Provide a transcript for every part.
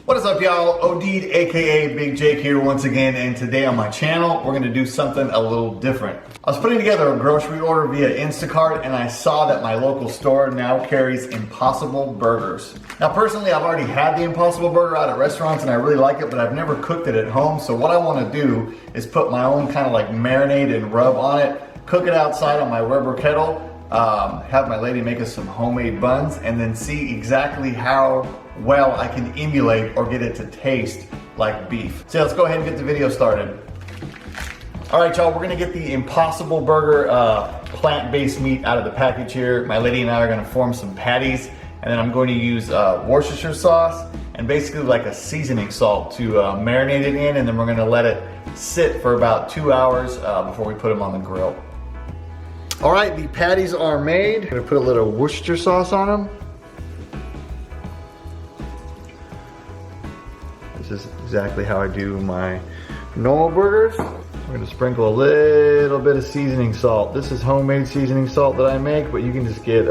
What is up, y'all? Odeed, aka Big Jake here once again, and today on my channel we're gonna do something a little different. I was putting together a grocery order via Instacart and I saw that my local store now carries Impossible Burgers. Now personally, I've already had the Impossible Burger out at restaurants and I really like it, but I've never cooked it at home. So what I wanna do is put my own kind of like marinade and rub on it, cook it outside on my Weber kettle, have my lady make us some homemade buns, and then see exactly how well I can emulate or get it to taste like beef. So let's go ahead and get the video started. All right, y'all, we're gonna get the Impossible Burger plant-based meat out of the package here. My lady and I are gonna form some patties, and then I'm going to use Worcestershire sauce and basically like a seasoning salt to marinate it in, and then we're gonna let it sit for about 2 hours before we put them on the grill. All right, the patties are made. I'm gonna put a little Worcestershire sauce on them. This is exactly how I do my normal burgers. We're gonna sprinkle a little bit of seasoning salt. This is homemade seasoning salt that I make, but you can just get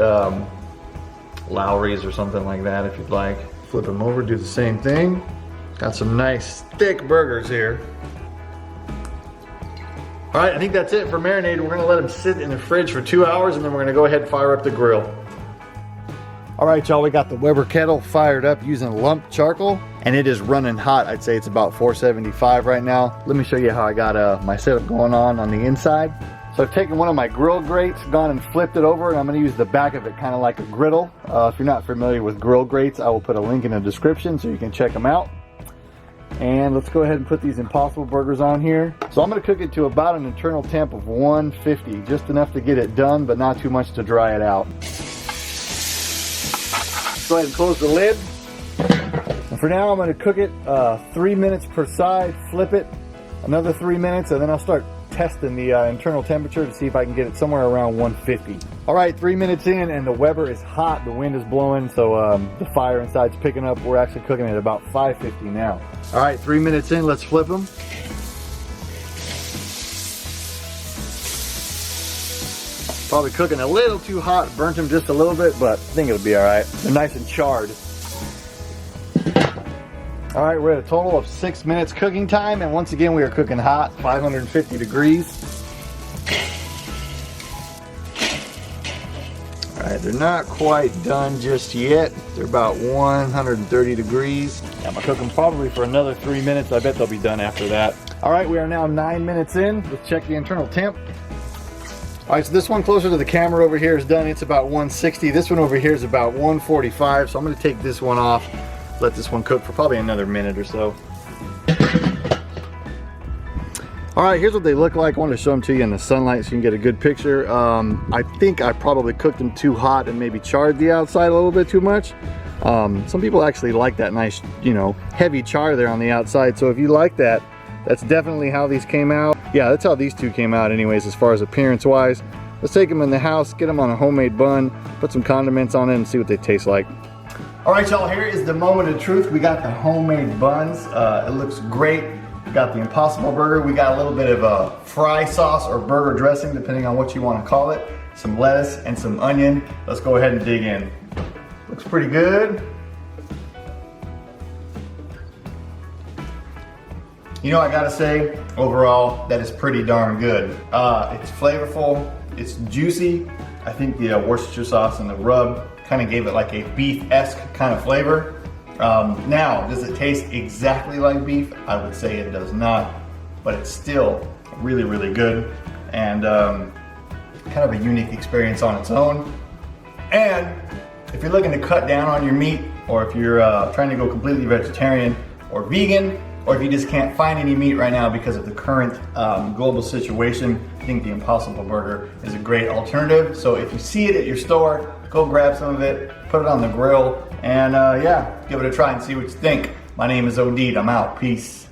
Lowry's or something like that if you'd like. Flip them over, do the same thing. Got some nice thick burgers here. All right, I think that's it for marinated. We're gonna let them sit in the fridge for 2 hours, and then we're gonna go ahead and fire up the grill. All right, y'all, we got the Weber kettle fired up using lump charcoal, and it is running hot. I'd say it's about 475 right now. Let me show you how I got my setup going on the inside. So I've taken one of my grill grates, gone and flipped it over, and I'm gonna use the back of it kind of like a griddle. If you're not familiar with grill grates, I will put a link in the description so you can check them out. And let's go ahead and put these Impossible Burgers on here. So I'm gonna cook it to about an internal temp of 150, just enough to get it done, but not too much to dry it out. Go ahead and close the lid. And for now, I'm gonna cook it 3 minutes per side, flip it another 3 minutes, and then I'll start testing the internal temperature to see if I can get it somewhere around 150. All right, 3 minutes in, and the Weber is hot. The wind is blowing, so the fire inside's picking up. We're actually cooking at about 550 now. All right, 3 minutes in, let's flip them. Probably cooking a little too hot, burnt them just a little bit, but I think it'll be all right. They're nice and charred. All right, we're at a total of 6 minutes cooking time, and once again, we are cooking hot, 550 degrees. All right, they're not quite done just yet. They're about 130 degrees. I'm gonna cook them probably for another 3 minutes. I bet they'll be done after that. All right, we are now 9 minutes in. Let's check the internal temp. All right, so this one closer to the camera over here is done. It's about 160. This one over here is about 145. So I'm gonna take this one off, let this one cook for probably another minute or so. All right, here's what they look like. I wanted to show them to you in the sunlight so you can get a good picture. I think I probably cooked them too hot and maybe charred the outside a little bit too much. Some people actually like that nice, you know, heavy char there on the outside. So if you like that, that's definitely how these came out. Yeah, that's how these two came out anyways, as far as appearance wise. Let's take them in the house, get them on a homemade bun, put some condiments on it, and see what they taste like. All right, y'all, here is the moment of truth. We got the homemade buns. It looks great. We got the Impossible Burger. We got a little bit of a fry sauce or burger dressing, depending on what you want to call it. Some lettuce and some onion. Let's go ahead and dig in. Looks pretty good. You know, I gotta say, overall, that is pretty darn good. It's flavorful, it's juicy. I think the Worcestershire sauce and the rub kind of gave it like a beef-esque kind of flavor. Now, does it taste exactly like beef? I would say it does not, but it's still really, really good, and kind of a unique experience on its own. And if you're looking to cut down on your meat, or if you're trying to go completely vegetarian or vegan, or if you just can't find any meat right now because of the current global situation, I think the Impossible Burger is a great alternative. So if you see it at your store, go grab some of it, put it on the grill, and yeah, give it a try and see what you think. My name is Odeed. I'm out. Peace.